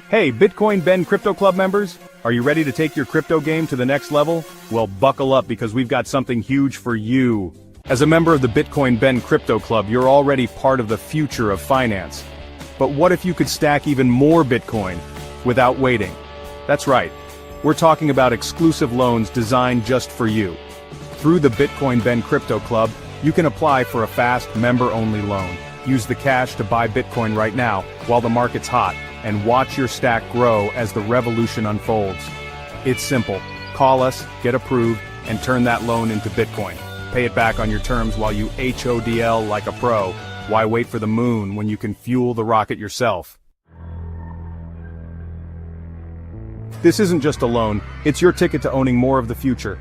Hey, Bitcoin Ben Crypto Club members, are you ready to take your crypto game to the next level? Well, buckle up because we've got something huge for you. As a member of the Bitcoin Ben Crypto Club, you're already part of the future of finance. But what if you could stack even more Bitcoin without waiting? That's right. We're talking about exclusive loans designed just for you. Through the Bitcoin Ben Crypto Club, you can apply for a fast, member-only loan. Use the cash to buy Bitcoin right now while the market's hot, and watch your stack grow as the revolution unfolds. It's simple. Call us, get approved, and turn that loan into Bitcoin. Pay it back on your terms while you HODL like a pro. Why wait for the moon when you can fuel the rocket yourself? This isn't just a loan, it's your ticket to owning more of the future.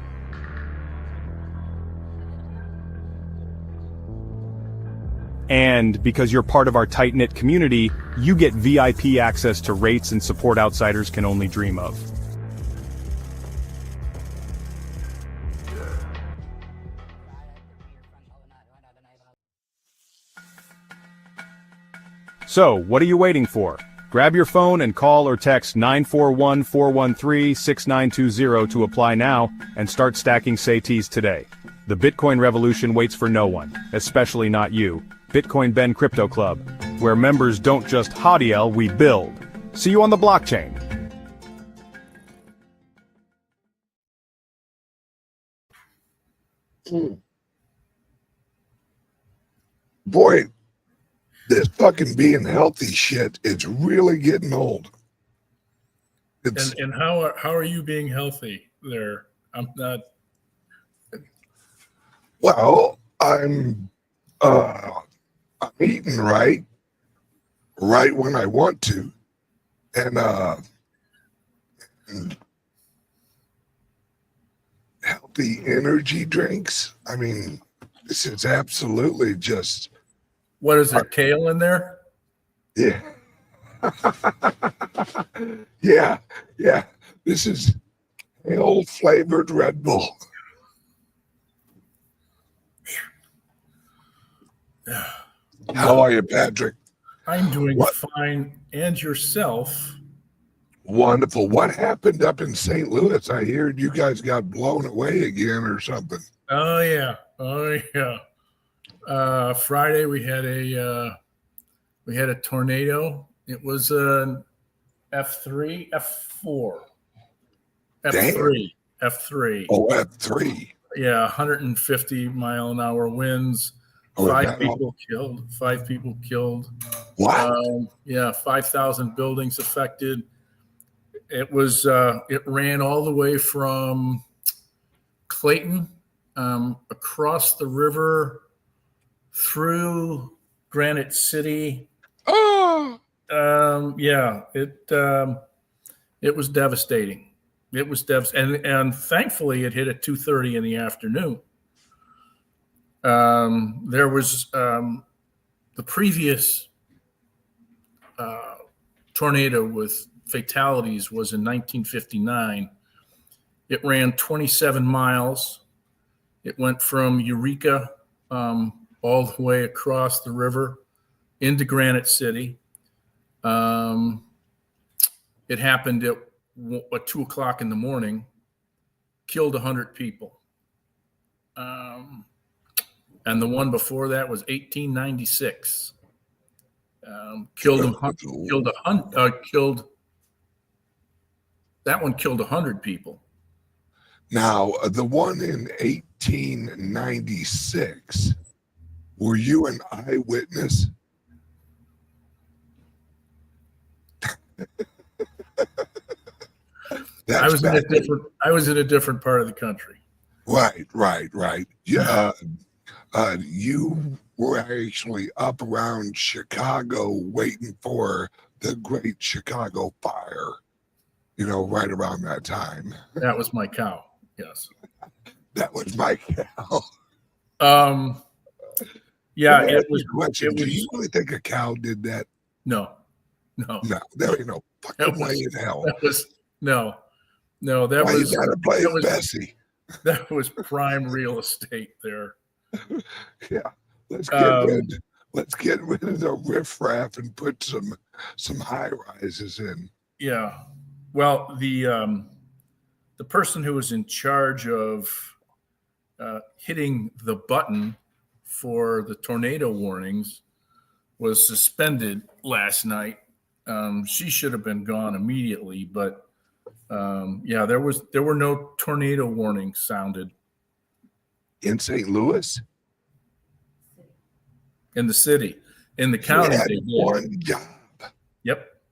And because you're part of our tight-knit community, you get VIP access to rates and support outsiders can only dream of. So, what are you waiting for? Grab your phone and call or text 941-413-6920 to apply now and start stacking SATs today. The Bitcoin revolution waits for no one, especially not you. Bitcoin Ben Crypto Club, where members don't just HODL, we build. See you on the blockchain. Boy, this fucking being healthy shit, it's really getting old. And how are you being healthy there? I'm not. Well, I'm eating right when I want to, and healthy energy drinks. I mean, this is absolutely just. What is there, kale in there? Yeah. yeah. This is kale flavored Red Bull. How are you, Patrick? I'm doing fine. And yourself? Wonderful. What happened up in St. Louis? I heard you guys got blown away again or something. Oh yeah. Friday we had a tornado. It was an F3, F4, F3, Damn. F3. Oh, F3. Yeah, 150 mile an hour winds. Five people killed. What? Yeah, 5,000 buildings affected. It was. It ran all the way from Clayton, across the river, through Granite City. Oh. Yeah. It was devastating. It was devastating, and thankfully it hit at 2:30 in the afternoon. There was the previous tornado with fatalities was in 1959. It ran 27 miles. It went from Eureka all the way across the river into Granite City. It happened at 2 o'clock in the morning, killed 100 people. And the one before that was 1896. That one killed 100 people. Now, the one in 1896, were you an eyewitness? I was in a different part of the country. Right. Yeah. You were actually up around Chicago waiting for the Great Chicago Fire, right around that time. That was my cow. Yes. That was my cow. Yeah, it was. Do you really think a cow did that? No. There ain't no fucking way in hell. That was no. That Why was. You gotta play Bessie. That was prime real estate there. Yeah. Let's get rid. let's get rid of the riffraff and put some high rises in. Yeah. Well, the person who was in charge of hitting the button for the tornado warnings was suspended last night. She should have been gone immediately, but yeah, there were no tornado warnings sounded In St. Louis? in the city. In the county, He had they did. one job. Yep.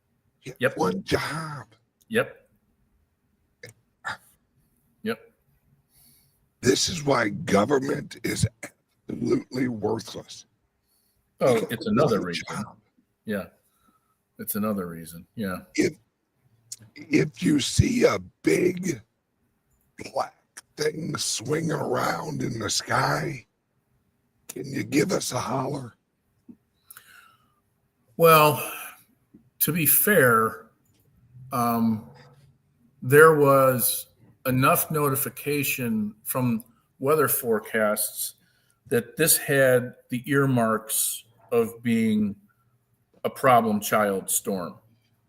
He had Yep. one job. Yep. Yep. This is why government is absolutely worthless. Oh, Because it's another one reason. job. Yeah. It's another reason. Yeah. If you see a big black thing swinging around in the sky, can you give us a holler? Well, to be fair, there was enough notification from weather forecasts that this had the earmarks of being a problem child storm.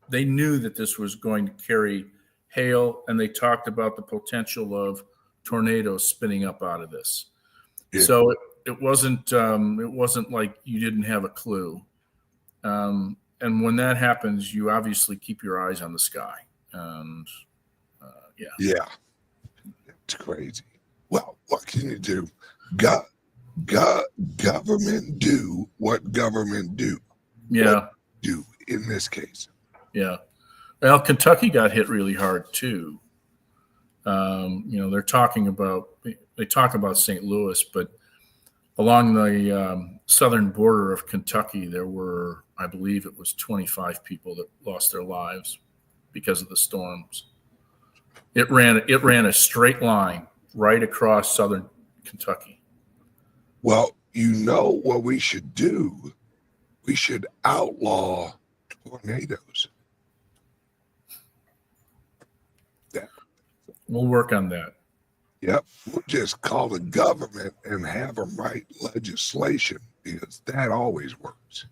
They knew that this was going to carry hail, and they talked about the potential of tornadoes spinning up out of this. Yeah. So it wasn't like you didn't have a clue. And when that happens, you obviously keep your eyes on the sky. And yeah. Yeah. It's crazy. Well, what can you do? Government do what government do. Yeah. Do in this case. Yeah. Well, Kentucky got hit really hard too. They talk about St. Louis, but along the southern border of Kentucky, there were, I believe it was 25 people that lost their lives because of the storms. It ran a straight line right across southern Kentucky. Well, you know what we should do? We should outlaw tornadoes. We'll work on that. Yep. We'll just call the government and have them write legislation because that always works.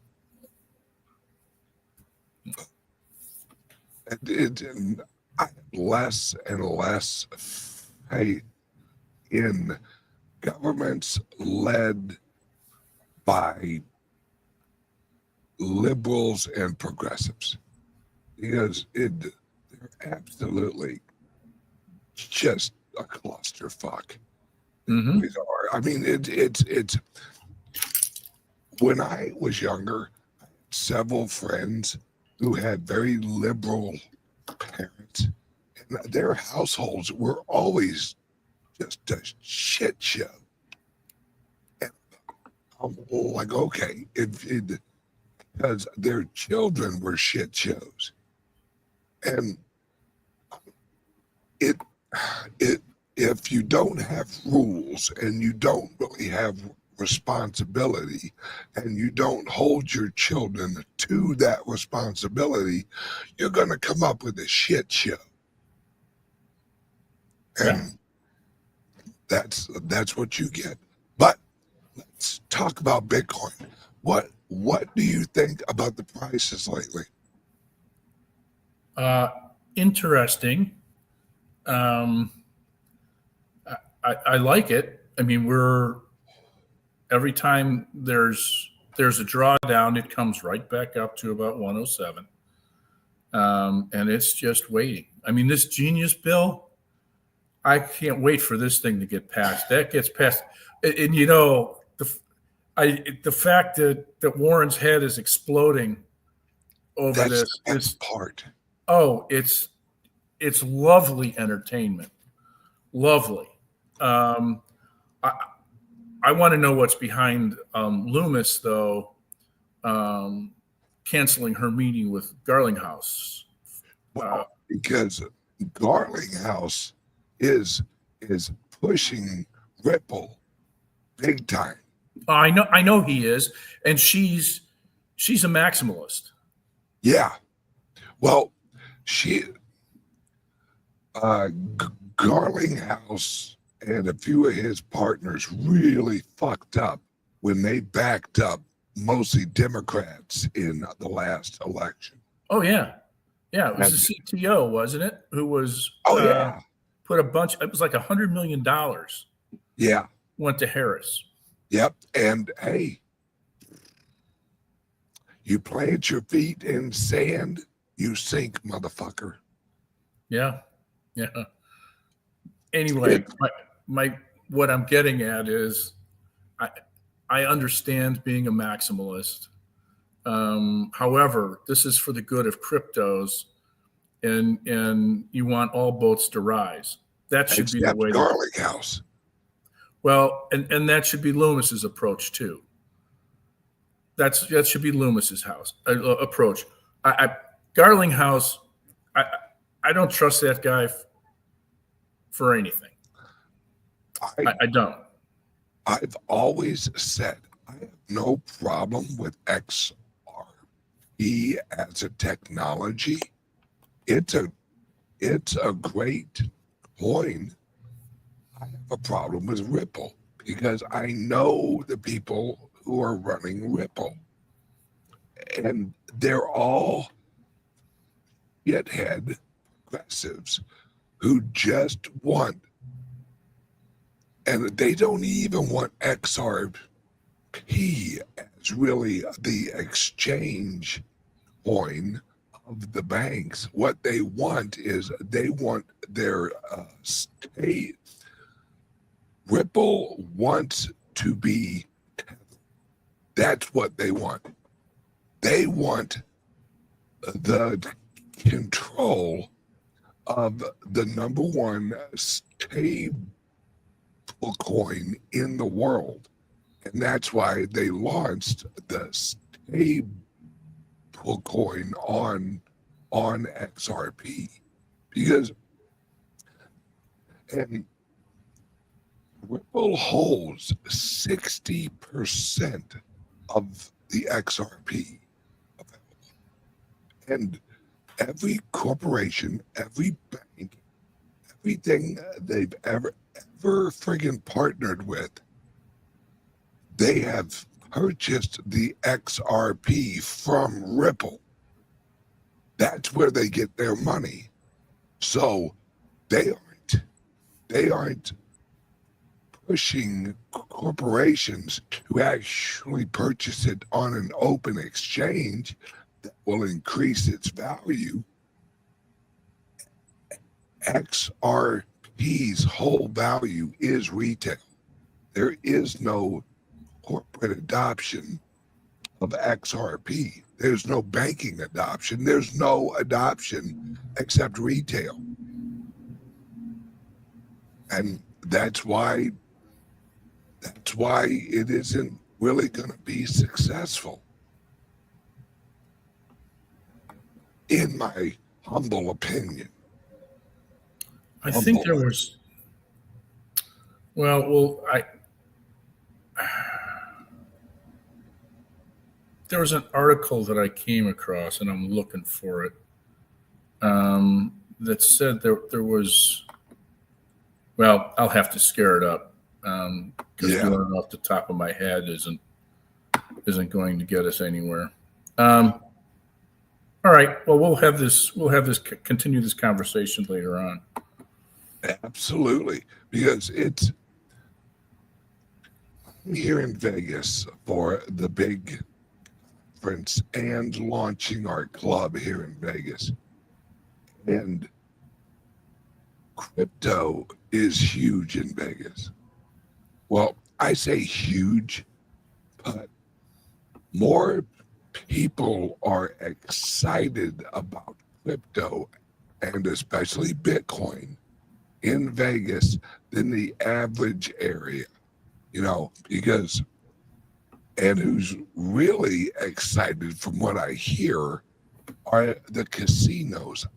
And I have less and less faith in governments led by liberals and progressives because they're absolutely just a clusterfuck. Mm-hmm. I mean, it's when I was younger, I had several friends who had very liberal parents, and their households were always just a shit show. And I'm like, okay, because their children were shit shows, and if you don't have rules and you don't really have responsibility and you don't hold your children to that responsibility, you're going to come up with a shit show. And that's what you get. But let's talk about Bitcoin. What do you think about the prices lately? Interesting. I like it. I mean, every time there's a drawdown, it comes right back up to about 107. And it's just waiting. I mean, this Genius bill, I can't wait for this thing to get passed. That gets passed. And the fact that Warren's head is exploding over this part. Oh, it's lovely entertainment. Lovely. I want to know what's behind Loomis, though, canceling her meeting with Garlinghouse. Well, because Garlinghouse is pushing Ripple big time. I know he is, and she's a maximalist. Yeah. Well, Garlinghouse and a few of his partners really fucked up when they backed up mostly Democrats in the last election. Oh yeah, yeah. It was And, the CTO, wasn't it? Who was oh yeah, put a bunch. It was like $100 million yeah, went to Harris. yep. And hey, you plant your feet in sand, you sink, motherfucker. Yeah, yeah. Anyway, my what I'm getting at is, I understand being a maximalist. However, this is for the good of cryptos, and you want all boats to rise. That should be the Except way. Garlic House. Well, and that should be Loomis's approach too. That should be Loomis's approach. Garling House, I don't trust that guy for anything. I don't. I've always said I have no problem with XRP as a technology. It's a great coin. I have a problem with Ripple because I know the people who are running Ripple, and they're all shithead progressives who just want, and they don't even want XRP as really the exchange coin of the banks. What they want is they want their state. Ripple wants to be, that's what they want. They want the control of the number one stable coin in the world. And that's why they launched the stable coin on XRP. Because, and Ripple holds 60% of the XRP available. And every corporation, every bank, everything they've ever friggin' partnered with, they have purchased the XRP from Ripple. That's where they get their money. So they aren't pushing corporations to actually purchase it on an open exchange that will increase its value. XRP's whole value is retail. There is no corporate adoption of XRP. There's no banking adoption. There's no adoption except retail. And that's why it isn't really going to be successful, in my humble opinion. I think there was, there was an article that I came across, and I'm looking for it, that said there was, well, I'll have to scare it up, because doing it off the top of my head isn't going to get us anywhere. All right. Well, we'll continue this conversation later on. Absolutely, because it's here in Vegas for the big conference and launching our club here in Vegas. And crypto is huge in Vegas. Well, I say huge, but more people are excited about crypto and especially Bitcoin in Vegas than the average area, because, and who's really excited from what I hear are the casinos,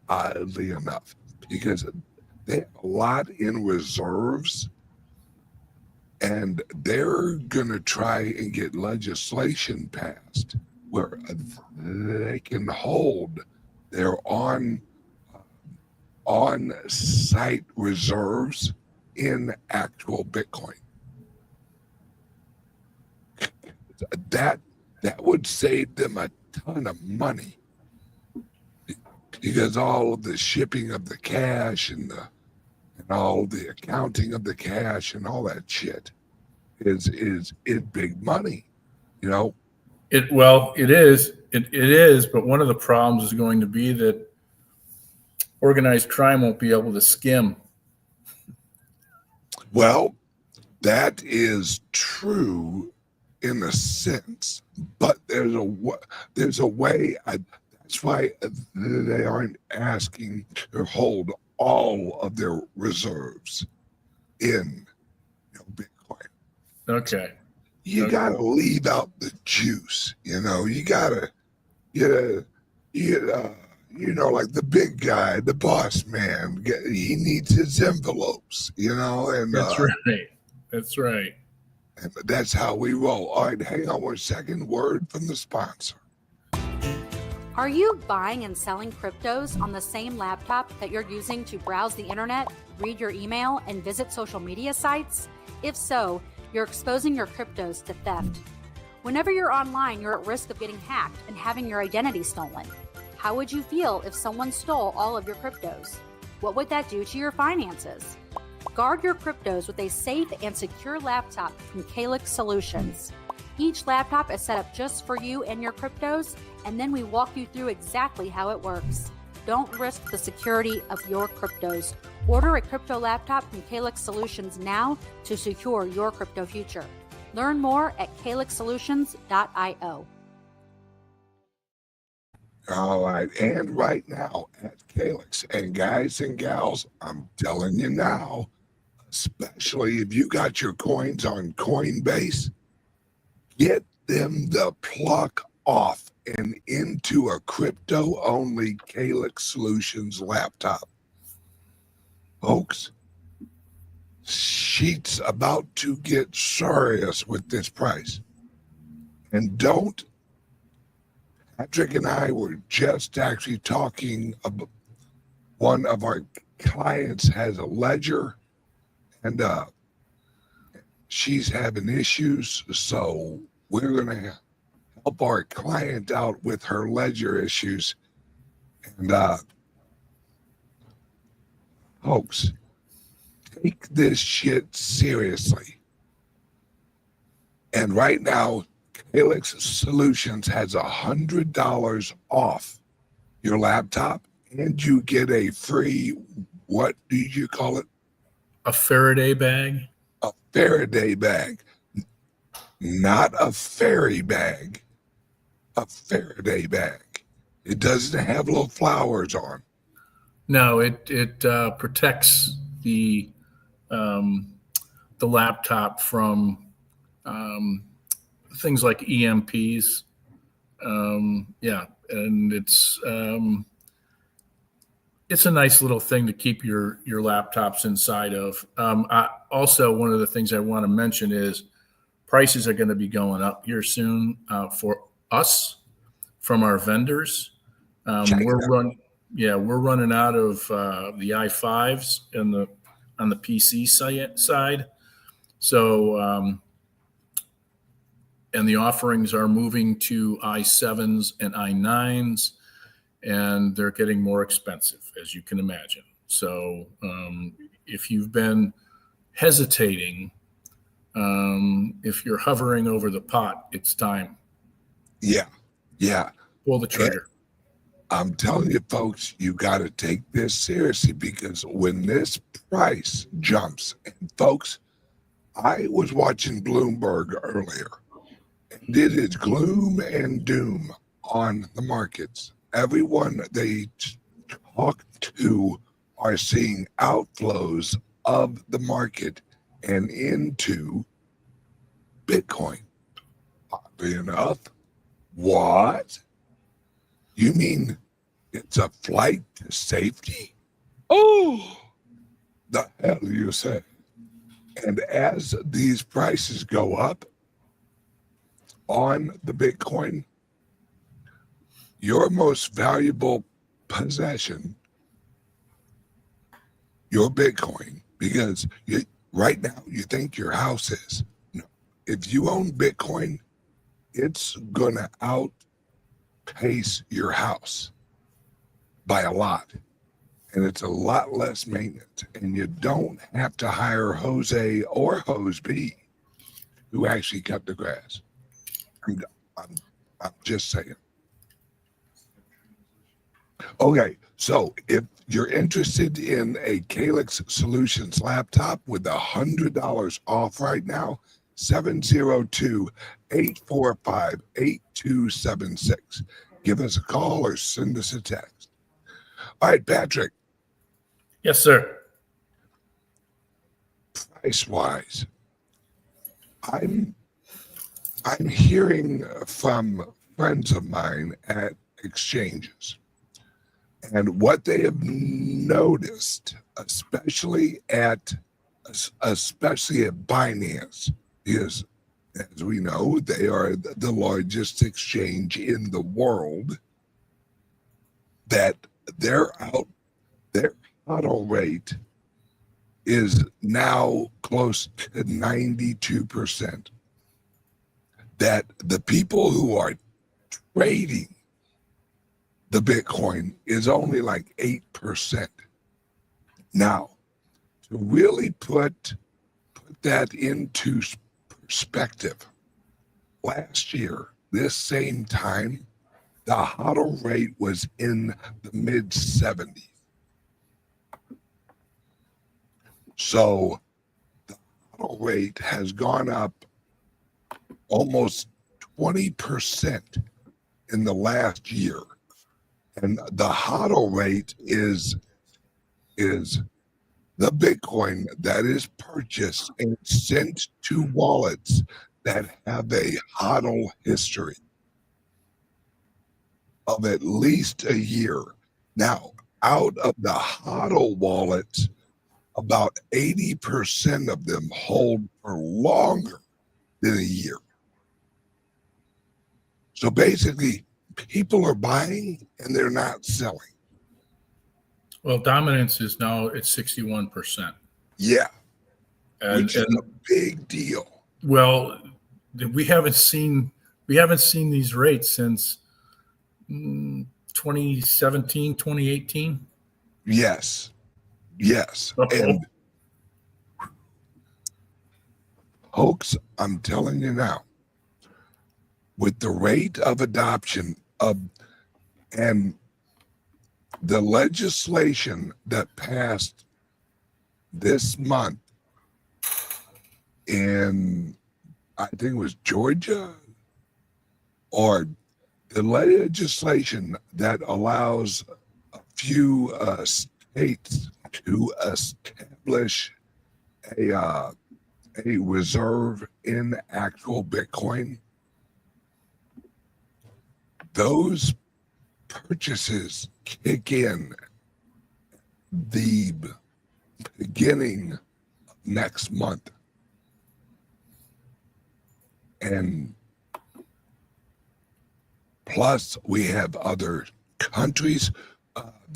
oddly enough, because they have a lot in reserves, and they're going to try and get legislation passed where they can hold their on-site reserves in actual Bitcoin. that would save them a ton of money, because all of the shipping of the cash and all the accounting of the cash and all that shit is big money, you know. It is, but one of the problems is going to be that organized crime won't be able to skim. Well, that is true in a sense, but there's a way. That's why they aren't asking to hold all of their reserves in Bitcoin. Okay. You gotta leave out the juice. You know, you gotta like the big guy, the boss man. He needs his envelopes. You know, and that's right. That's right. And that's how we roll. All right, hang on 1 second. Word from the sponsor. Are you buying and selling cryptos on the same laptop that you're using to browse the internet, read your email, and visit social media sites? If so, you're exposing your cryptos to theft. Whenever you're online, you're at risk of getting hacked and having your identity stolen. How would you feel if someone stole all of your cryptos? What would that do to your finances? Guard your cryptos with a safe and secure laptop from CALIX Solutions. Each laptop is set up just for you and your cryptos, and then we walk you through exactly how it works. Don't risk the security of your cryptos. Order a crypto laptop from CALIX Solutions now to secure your crypto future. Learn more at calixsolutions.io. All right, and right now at CALIX, and guys and gals, I'm telling you now, especially if you got your coins on Coinbase, get them the pluck off and into a crypto-only CALIX Solutions laptop. Folks, she's about to get serious with this price. And Patrick and I were just actually talking about one of our clients has a ledger, and she's having issues, so we're going to help our client out with her ledger issues. And folks, take this shit seriously. And right now, CALIX Solutions has $100 off your laptop, and you get a free, what do you call it? A Faraday bag? A Faraday bag. Not a fairy bag. A Faraday bag. It doesn't have little flowers on. No, it protects the laptop from things like EMPs. Yeah, and it's a nice little thing to keep your laptops inside of. Also, one of the things I want to mention is prices are going to be going up here soon for us from our vendors. We're running out of the i5s on the PC side. So and the offerings are moving to i7s and i9s, and they're getting more expensive, as you can imagine. So if you've been hesitating, if you're hovering over the pot, it's time. Yeah. Pull the trigger. I'm telling you, folks, you got to take this seriously, because when this price jumps, and folks, I was watching Bloomberg earlier, and it is gloom and doom on the markets. Everyone they talk to are seeing outflows of the market and into Bitcoin. Oddly enough, what? You mean it's a flight to safety? Oh, the hell you say? And as these prices go up on the Bitcoin, your most valuable possession, your Bitcoin, because right now you think your house is. No. If you own Bitcoin, it's going to outpace your house by a lot. And it's a lot less maintenance. And you don't have to hire Jose or Hose B who actually cut the grass. I'm just saying. Okay, so if you're interested in a CALIX Solutions laptop with $100 off right now, 702-845-8276. Give us a call or send us a text. All right, Patrick. Yes, sir. Price-wise, I'm hearing from friends of mine at exchanges, and what they have noticed, especially at Binance, is, as we know, they are the largest exchange in the world, that their HODL rate is now close to 92%. That the people who are trading the Bitcoin is only like 8%. Now, to really put that into perspective, last year, this same time, the HODL rate was in the mid-70s. So the HODL rate has gone up almost 20% in the last year. And the HODL rate is the Bitcoin that is purchased and sent to wallets that have a HODL history of at least a year. Now, out of the HODL wallets, about 80% of them hold for longer than a year. So basically, people are buying and they're not selling. Well, dominance is now at 61%. Yeah, And which is a big deal. well, we haven't seen these rates since 2017, 2018. Yes. Uh-oh. And folks, I'm telling you now, with the rate of adoption of and the legislation that passed this month in, I think it was Georgia, or the legislation that allows a few states to establish a reserve in actual Bitcoin, those purchases kick in the beginning of next month. And plus, we have other countries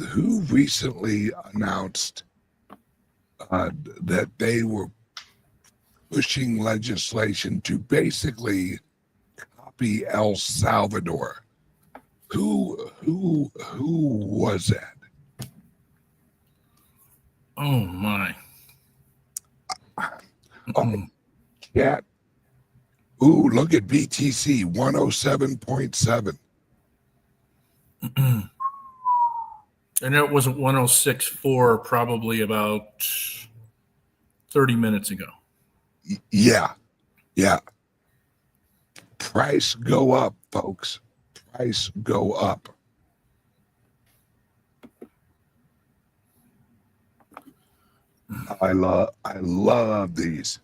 who recently announced that they were pushing legislation to basically copy El Salvador. Who was that? Oh my! Oh, cat. Ooh, look at BTC 107.7. And it wasn't 106.4 probably about 30 minutes ago. Yeah. Price go up, folks. Price go up. I love these.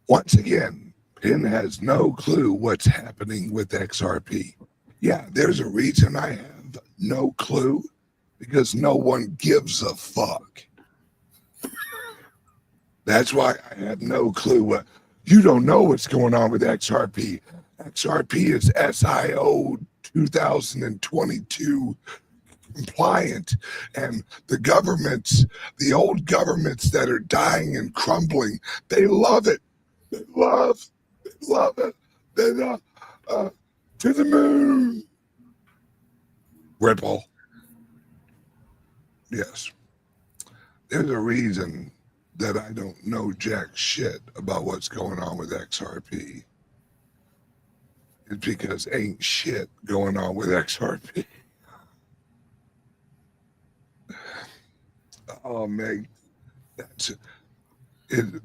Once again, Penn has no clue what's happening with XRP. Yeah, there's a reason I have no clue, because no one gives a fuck. That's why I have no clue. You don't know what's going on with XRP. XRP is SIO 2022 compliant, and the governments, the old governments that are dying and crumbling, they love it. They love it. To the moon. Ripple. Yes. There's a reason that I don't know jack shit about what's going on with XRP. It's because ain't shit going on with XRP. Oh, Meg, that's it.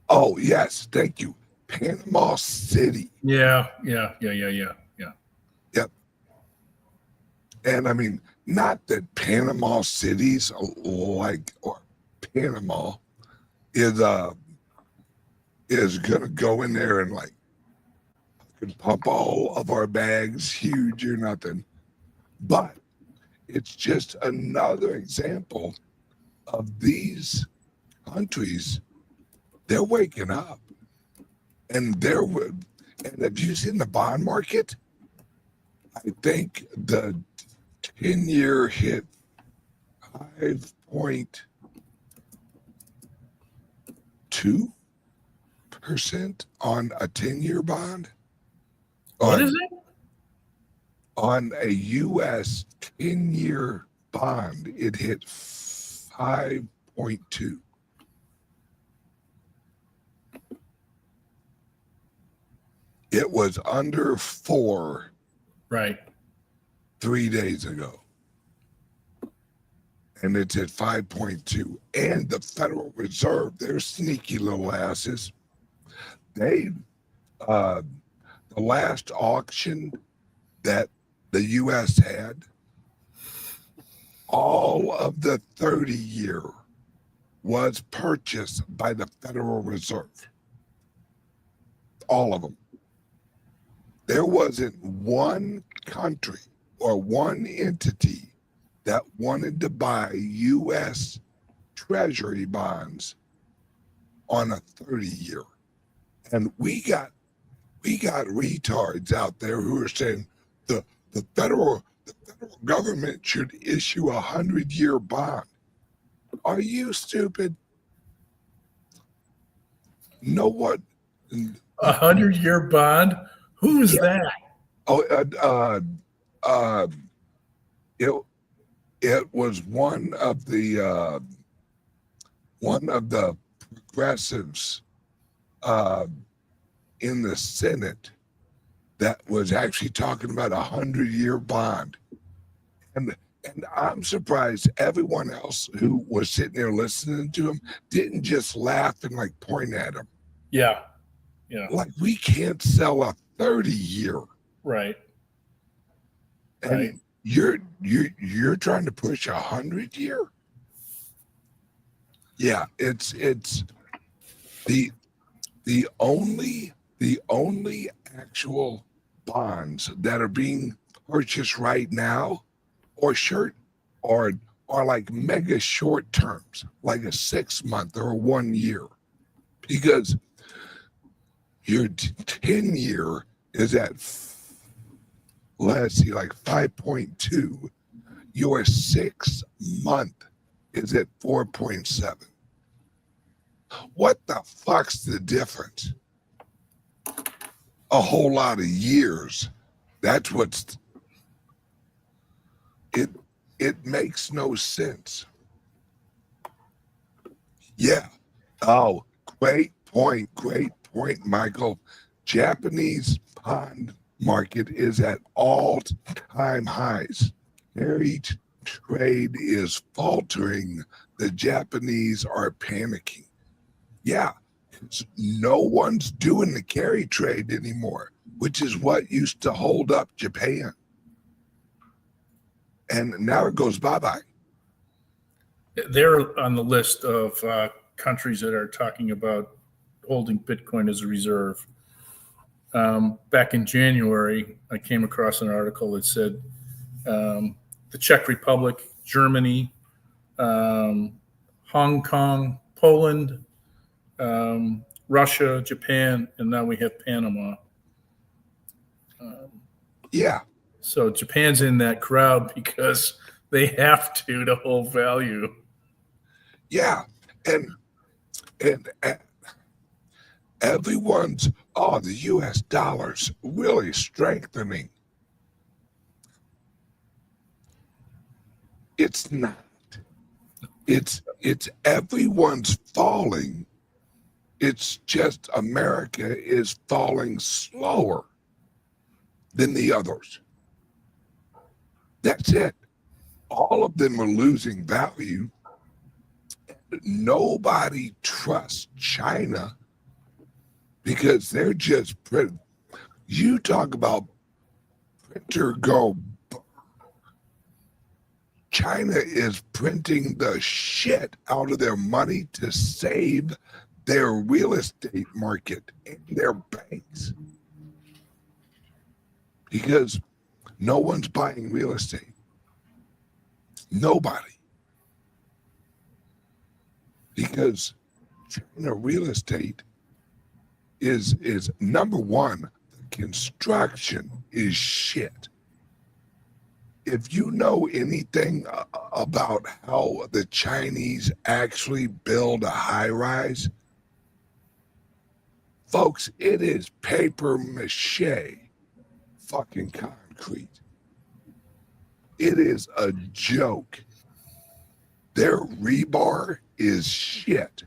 Oh, yes, thank you. Panama City. Yeah. Yep. And I mean, not that Panama City's like, or Panama is gonna go in there and like pump all of our bags huge or nothing. But it's just another example of these countries. They're waking up, and have you seen the bond market? I think the 10-year hit 5.2% on a 10-year bond. What is it? On a U.S. 10-year bond, it hit 5.2. It was under 4 Right. 3 days ago. And it's at 5.2. And the Federal Reserve, they're sneaky little asses. They, the last auction that the U.S. had, all of the 30-year was purchased by the Federal Reserve. All of them. There wasn't one country or one entity that wanted to buy U.S. Treasury bonds on a 30-year. And we got retards out there who are saying the federal government should issue a 100-year bond. Are you stupid? Know what? 100-year bond? Who is that? Oh, it was one of the progressives in the Senate that was actually talking about 100-year bond, and I'm surprised everyone else who was sitting there listening to him didn't just laugh and like point at him. Yeah. Like, we can't sell a 30-year. Right. And Right. you're trying to push a 100-year. Yeah, it's the only actual bonds that are being purchased right now are like mega short terms, like a 6-month or a 1 year, because your 10-year is at, let's see, like 5.2. Your 6-month is at 4.7. What the fuck's the difference? A whole lot of years. That's what's it makes no sense. Yeah. Oh, great point, Michael. Japanese bond market is at all-time highs. Carry trade is faltering. The Japanese are panicking. Yeah, no one's doing the carry trade anymore, which is what used to hold up Japan. And now it goes bye-bye. They're on the list of countries that are talking about holding Bitcoin as a reserve. Back in January, I came across an article that said the Czech Republic, Germany, Hong Kong, Poland, Russia, Japan, and now we have Panama. Yeah. So Japan's in that crowd because they have to hold value. Yeah. And Everyone's, oh, the US dollar's really strengthening. It's not. It's everyone's falling. It's just America is falling slower than the others. That's it. All of them are losing value. Nobody trusts China because they're just you talk about printer go. China is printing the shit out of their money to save their real estate market and their banks because no one's buying real estate. Nobody. Because China real estate is number one, the construction is shit. If you know anything about how the Chinese actually build a high rise, folks, it is paper mache fucking concrete. It is a joke. Their rebar is shit.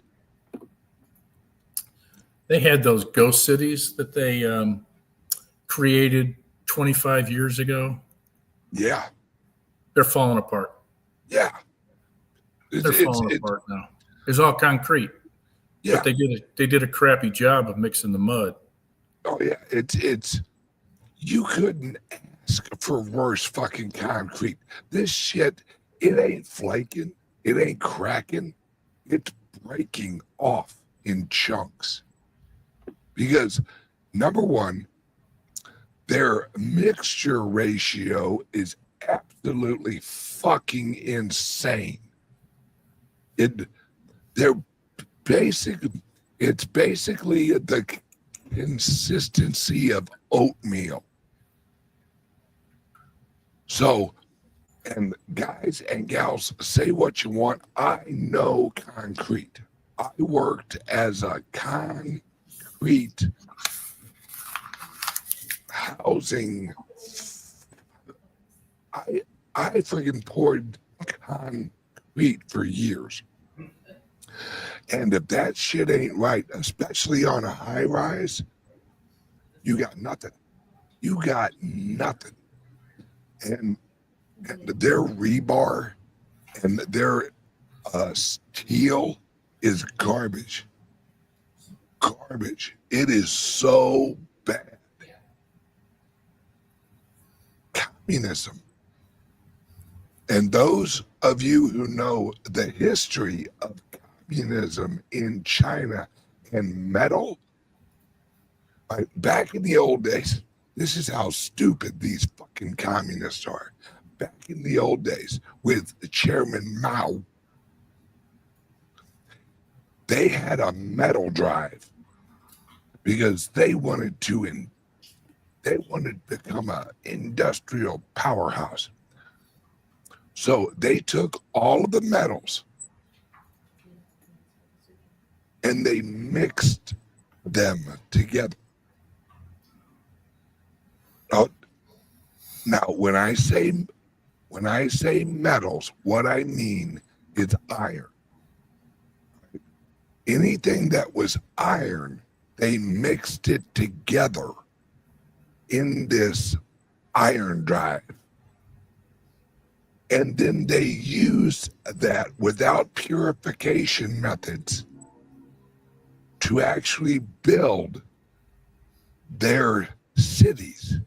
They had those ghost cities that they created 25 years ago. Yeah. They're falling apart. Yeah. They're falling apart now. It's all concrete. Yeah. But they did a crappy job of mixing the mud. Oh yeah. It's you couldn't ask for worse fucking concrete. This shit, it ain't flaking, it ain't cracking, it's breaking off in chunks. Because number one, their mixture ratio is absolutely fucking insane. It's basically the consistency of oatmeal. So, and guys and gals, say what you want. I know concrete. I worked as a concrete housing. I freaking poured concrete for years. And if that shit ain't right, especially on a high rise, you got nothing. You got nothing. And their rebar and their steel is garbage. Garbage. It is so bad. Communism. And those of you who know the history of communism in China and metal, right, back in the old days, this is how stupid these fucking communists are. Back in the old days with Chairman Mao, they had a metal drive because they wanted to become an industrial powerhouse. So they took all of the metals and they mixed them together. Now, when I say metals, what I mean is iron. Anything that was iron, they mixed it together in this iron drive. And then they used that without purification methods to actually build their cities.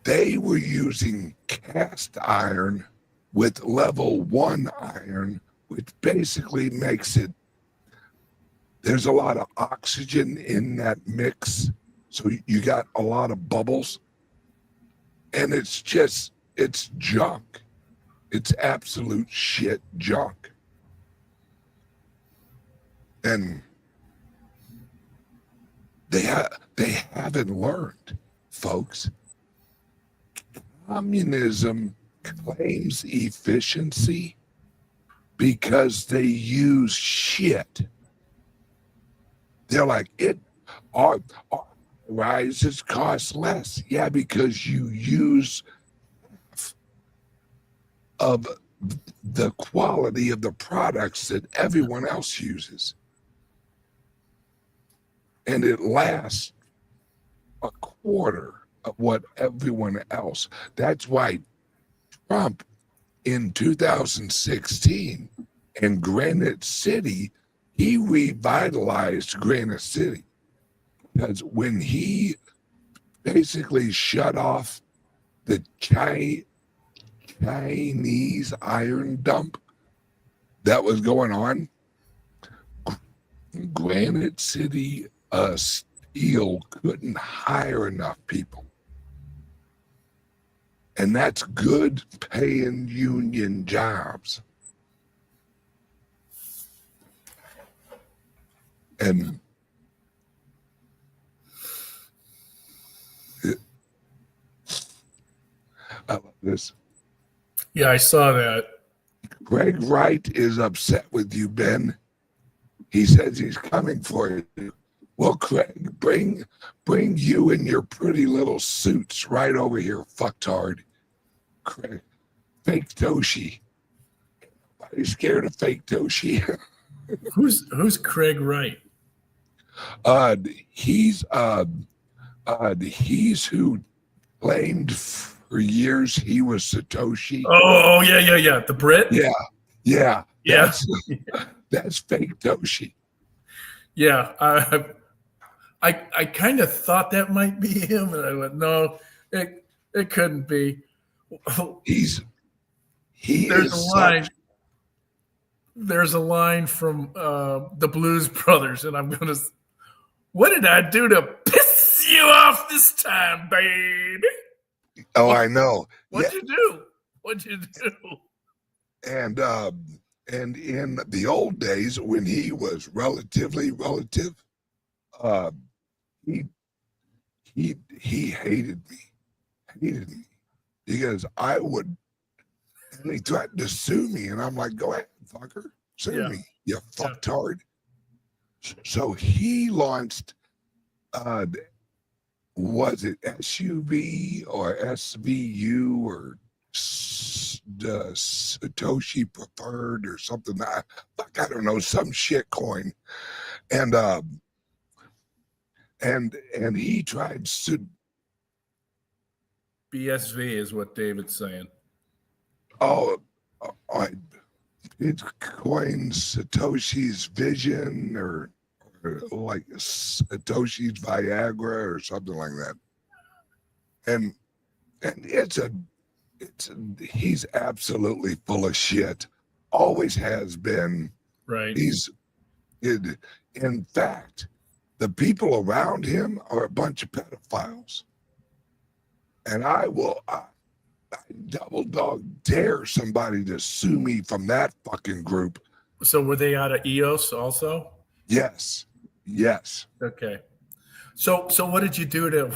They were using cast iron with level 1 iron, which basically makes it, there's a lot of oxygen in that mix. So you got a lot of bubbles. And it's junk. It's absolute shit junk. And they haven't learned, folks. Communism claims efficiency because they use shit They're like, our rises cost less. Yeah, because you use of the quality of the products that everyone else uses. And it lasts a quarter of what everyone else. That's why Trump in 2016 in Granite City, he revitalized Granite City. Because when he basically shut off the Chinese iron dump that was going on, Granite City Steel couldn't hire enough people. And that's good paying union jobs. And I love this. Yeah, I saw that. Greg Wright is upset with you, Ben. He says he's coming for you. Well, Craig, bring you in your pretty little suits right over here, fucktard. Craig, fake Toshi. Nobody's scared of fake Toshi. Who's Craig Wright? He's who claimed for years he was Satoshi. Oh yeah. The Brit? Yeah. Yeah. That's fake Toshi. Yeah. I kind of thought that might be him, and I went, no, it couldn't be. There's a line from the Blues Brothers, and I'm gonna. What did I do to piss you off this time, baby? Oh, I know. What'd you do? And in the old days when he was relative, he hated me because I would, and he threatened to sue me, and I'm like, go ahead, fucker, sue me, you fucktard. So he launched, was it SUV or SVU or the Satoshi Preferred or something? I don't know, some shit coin, and he tried to. BSV is what David's saying. Oh, Bitcoin Satoshi's Vision or like Satoshi's Viagra or something like that. And he's absolutely full of shit. Always has been. Right. In fact, the people around him are a bunch of pedophiles. And I double dog dare somebody to sue me from that fucking group. So were they out of EOS also? Yes. Okay. So what did you do to?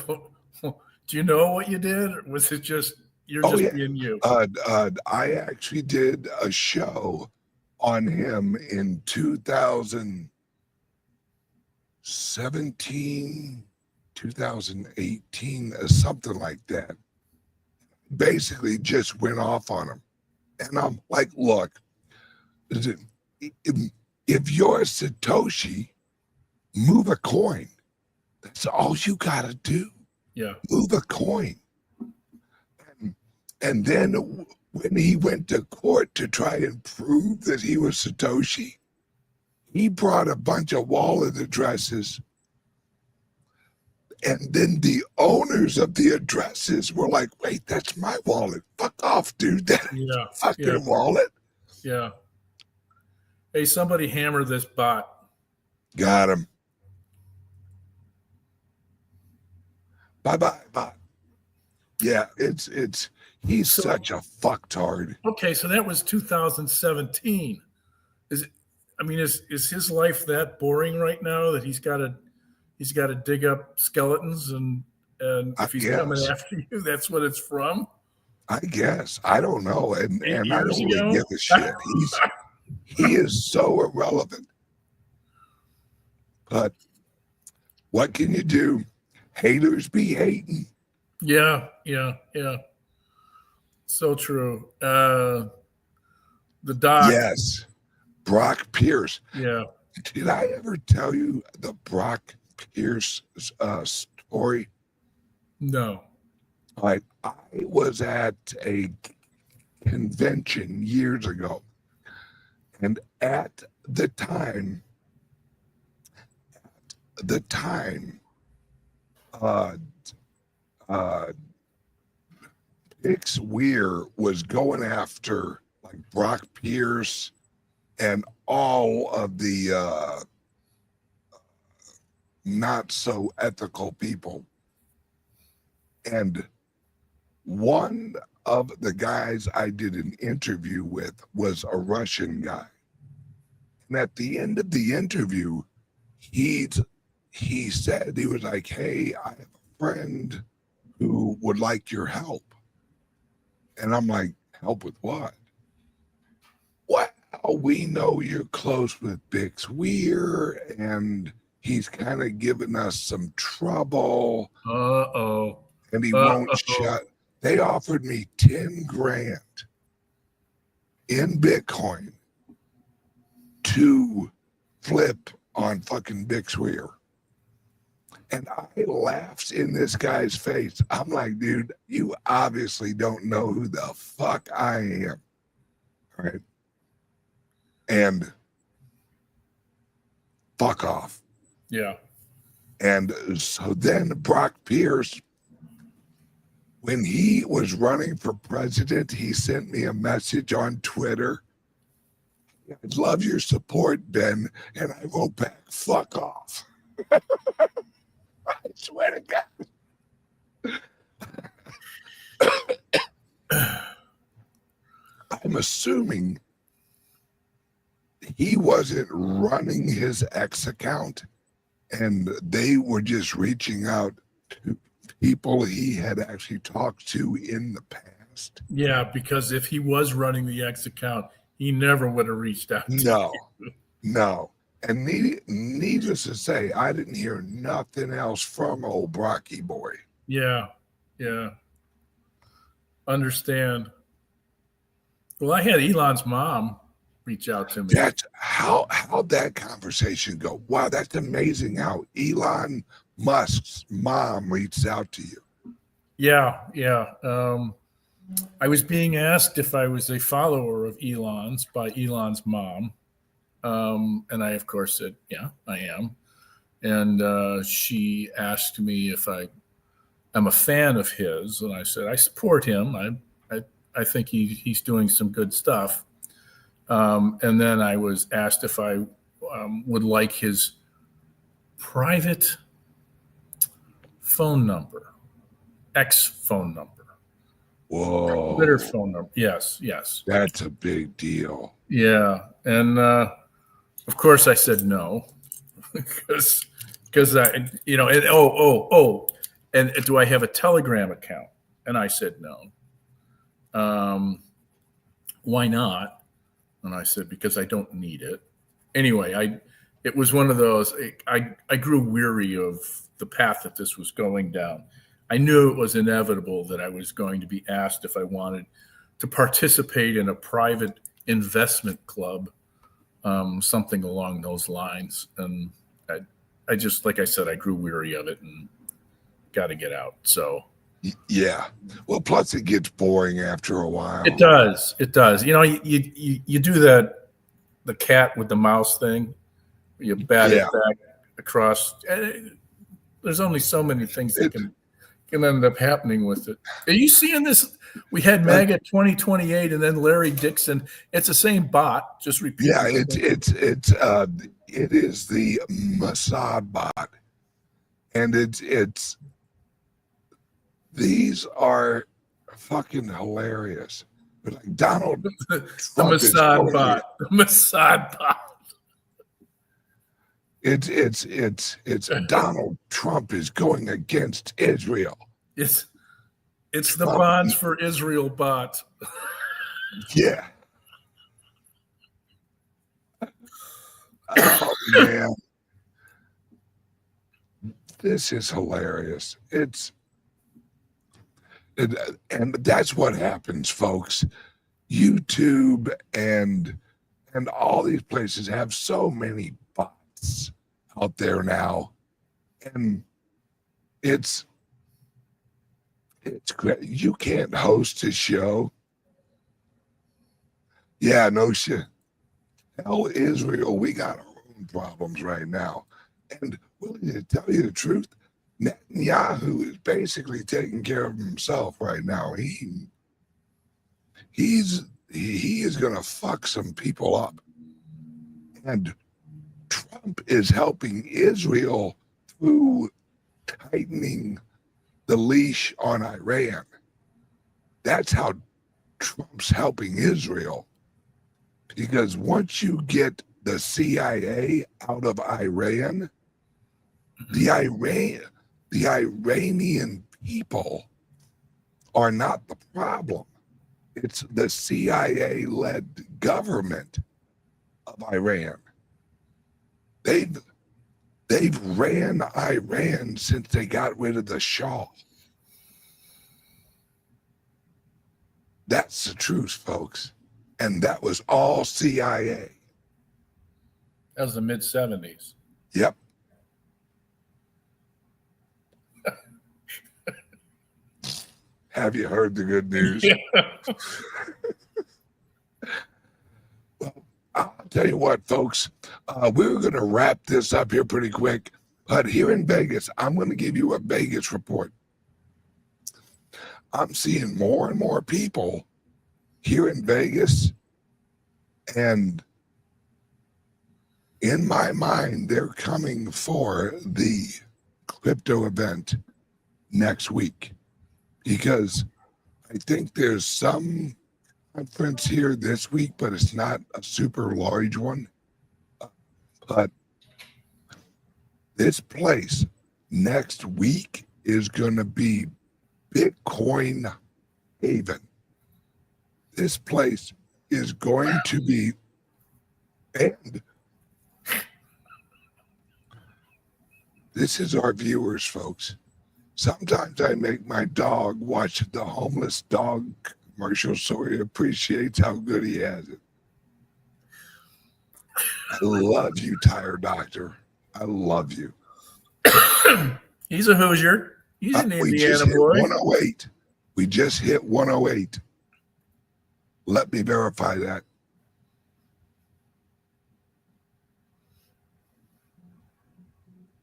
Do you know what you did, or was it just being you? I actually did a show on him in 2017, 2018, something like that. Basically just went off on him. And I'm like, look, if you're a Satoshi, move a coin. That's all you got to do. Yeah. Move a coin. And then when he went to court to try and prove that he was Satoshi, he brought a bunch of wallet addresses. And then the owners of the addresses were like, wait, that's my wallet. Fuck off, dude. That ain't fucking wallet. Yeah. Hey, somebody hammer this bot. Got him. Bye-bye, bot. Yeah, he's such a fucktard. Okay, so that was 2017. Is his life that boring right now that he's got to dig up skeletons and if he's coming after you, that's what it's from? I guess. I don't know. And I don't really give a shit. He is so irrelevant. But what can you do? Haters be hating. Yeah. So true. The doc. Yes. Brock Pierce. Yeah. Did I ever tell you the Brock Pierce story? No. All right. I was at a convention years ago, and at the time, Bix Weir was going after like Brock Pierce and all of the not so ethical people. And one of the guys I did an interview with was a Russian guy. And at the end of the interview, he said, he was like, hey, I have a friend who would like your help. And I'm like, help with what? Well, we know you're close with Bix Weir, and he's kind of giving us some trouble. Uh-oh. And he won't shut. They offered me 10 grand in Bitcoin to flip on fucking Bix Weir. And I laughed in this guy's face. I'm like, dude, you obviously don't know who the fuck I am. All right. And fuck off. Yeah. And so then Brock Pierce, when he was running for president, he sent me a message on Twitter. I'd love your support, Ben. And I wrote back, fuck off. I swear to God. I'm assuming he wasn't running his X account and they were just reaching out to people he had actually talked to in the past. Yeah, because if he was running the X account, he never would have reached out. No. And needless to say, I didn't hear nothing else from old Brocky boy. Yeah. Understand. Well, I had Elon's mom reach out to me. That's how'd that conversation go? Wow, that's amazing how Elon Musk's mom reached out to you. Yeah. I was being asked if I was a follower of Elon's by Elon's mom. And I, of course, said, yeah, I am. And she asked me if I'm a fan of his. And I said, I support him. I think he's doing some good stuff. And then I was asked if I would like his private phone number, X phone number. Whoa. Twitter phone number. Yes. That's a big deal. Yeah. And of course I said no, because I, and and do I have a Telegram account? And I said no. Why not? And I said, because I don't need it. Anyway, it was one of those, I grew weary of the path that this was going down. I knew it was inevitable that I was going to be asked if I wanted to participate in a private investment club, something along those lines. And I just, like I said, I grew weary of it and got to get out. So. Yeah. Well, plus it gets boring after a while. It does. You know, you do that, the cat with the mouse thing. You bat it back across. There's only so many things that can end up happening with it. Are you seeing this? We had MAGA 2028 and then Larry Dixon. It's the same bot, just repeat. Yeah, it is the Mossad bot. And it's these are fucking hilarious. But like Donald the Mossad bot. The Mossad bot. It's Donald Trump is going against Israel. It's the Bonds for Israel bot. Yeah. Oh man. this is hilarious. And that's what happens, folks. YouTube and all these places have so many bots out there now, and it's great. You can't host a show. Yeah, no shit. Hell, Israel, we got our own problems right now. And willing to tell you the truth, Netanyahu is basically taking care of himself right now. He is going to fuck some people up. And Trump is helping Israel through tightening the leash on Iran. That's how Trump's helping Israel. Because once you get the CIA out of Iran, the Iranian people are not the problem. It's the CIA-led government of Iran. They've ran Iran since they got rid of the Shah. That's the truth, folks. And that was all CIA. That was the mid-'70s. Yep. Have you heard the good news? Yeah. Well, I'll tell you what, folks. We're going to wrap this up here pretty quick. But here in Vegas, I'm going to give you a Vegas report. I'm seeing more and more people here in Vegas, and in my mind, they're coming for the crypto event next week, because I think there's some conference here this week, but it's not a super large one. But this place next week is going to be Bitcoin Haven. This place is going to be, and this is our viewers, folks. Sometimes I make my dog watch the homeless dog commercial so he appreciates how good he has it. I love you, Tire Doctor. I love you. He's a Hoosier. He's an Indiana boy. 108. We just hit 108. Let me verify that.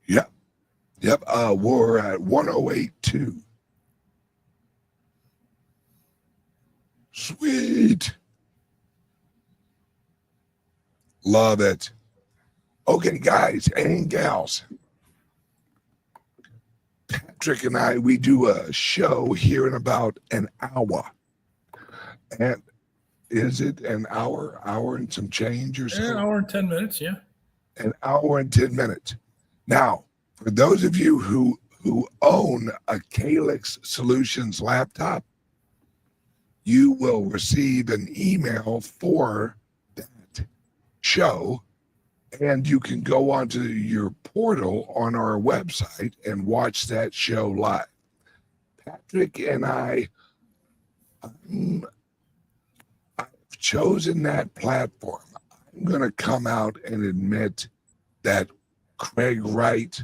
Yep. Yep. We're at 108.2. Sweet. Love it. Okay, guys and gals. Patrick and I, we do a show here in about an hour. And is it an hour and some change or so? An hour and 10 minutes, yeah. An hour and 10 minutes. Now, for those of you who own a CALIX Solutions laptop, you will receive an email for that show, and you can go onto your portal on our website and watch that show live. Patrick and I've chosen that platform. I'm going to come out and admit that Craig Wright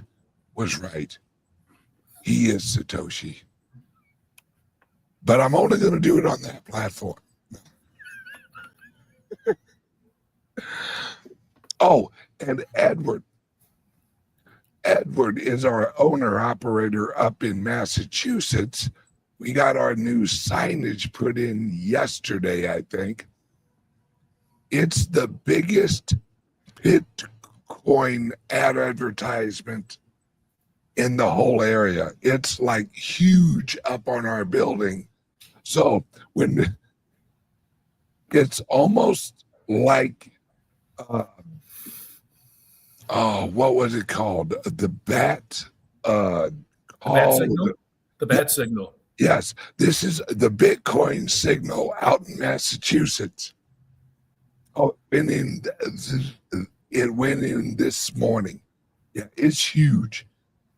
was right. He is Satoshi. But I'm only going to do it on that platform. Oh, and Edward. Edward is our owner-operator up in Massachusetts. We got our new signage put in yesterday, I think. It's the biggest Bitcoin ad advertisement in the whole area. It's like huge up on our building. So when it's almost like, what was it called? The bat signal? The bat signal. Yes, this is the Bitcoin signal out in Massachusetts. Oh, it went in this morning. Yeah, it's huge.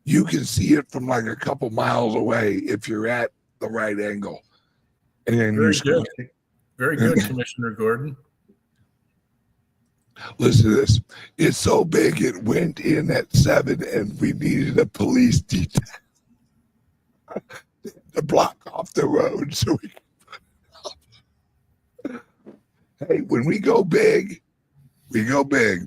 You can see it from like a couple miles away if you're at the right angle. And Very good. Very good, Commissioner Gordon. Listen to this. It's so big it went in at 7 and we needed a police detail to block off the road. So hey, when we go big, we go big.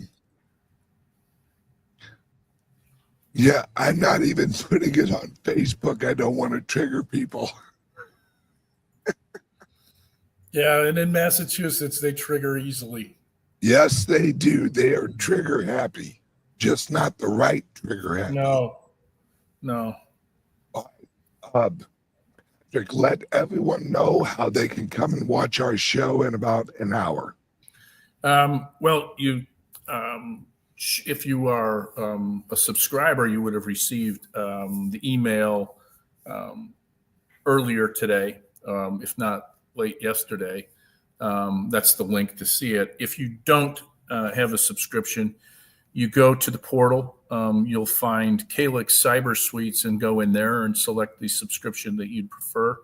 Yeah, I'm not even putting it on Facebook. I don't want to trigger people. Yeah, and in Massachusetts, they trigger easily. Yes, they do. They are trigger happy, just not the right trigger happy. No. Patrick, let everyone know how they can come and watch our show in about an hour. Well, if you are a subscriber, you would have received the email earlier today, if not late yesterday. That's the link to see it. If you don't have a subscription, you go to the portal. You'll find CALIX Cyber Suites and go in there and select the subscription that you'd prefer.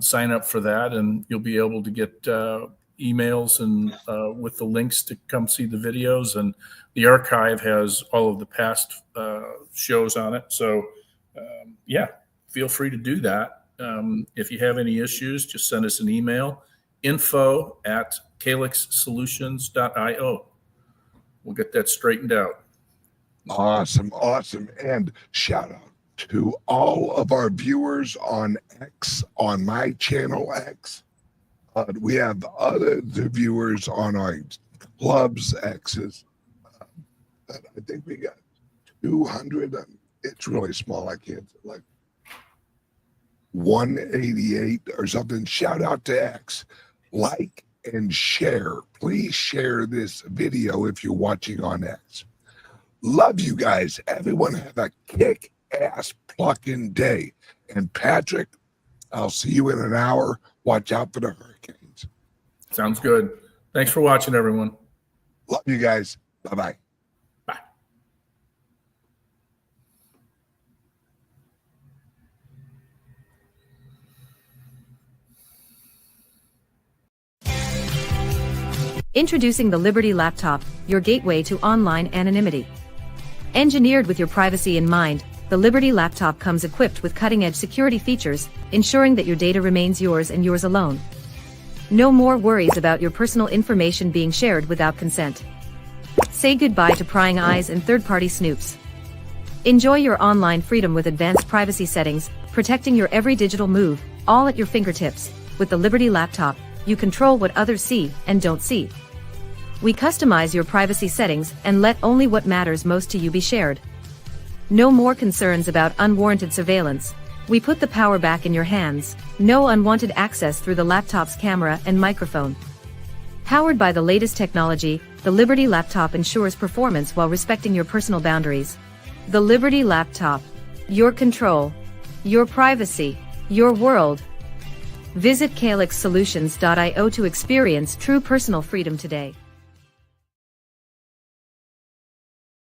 Sign up for that, and you'll be able to get emails and with the links to come see the videos. And the archive has all of the past shows on it. So, yeah, feel free to do that. If you have any issues, just send us an email, info@calixsolutions.io. We'll get that straightened out. Awesome. And shout out to all of our viewers on X, on my channel X. We have other viewers on our club's X's. I think we got 200. It's really small. I can't, like 188 or something. Shout out to X. Like and share. Please share this video if you're watching on X. Love you guys. Everyone have a kick-ass plucking day. And Patrick, I'll see you in an hour. Watch out for the hurricanes. Sounds good. Thanks for watching, everyone. Love you guys. Bye-bye. Bye. Introducing the Liberty Laptop, your gateway to online anonymity. Engineered with your privacy in mind, the Liberty Laptop comes equipped with cutting-edge security features, ensuring that your data remains yours and yours alone. No more worries about your personal information being shared without consent. Say goodbye to prying eyes and third-party snoops. Enjoy your online freedom with advanced privacy settings, protecting your every digital move, all at your fingertips. With the Liberty Laptop, you control what others see and don't see. We customize your privacy settings and let only what matters most to you be shared. No more concerns about unwarranted surveillance. We put the power back in your hands. No unwanted access through the laptop's camera and microphone. Powered by the latest technology, the Liberty Laptop ensures performance while respecting your personal boundaries. The Liberty Laptop. Your control. Your privacy. Your world. Visit calixsolutions.io to experience true personal freedom today.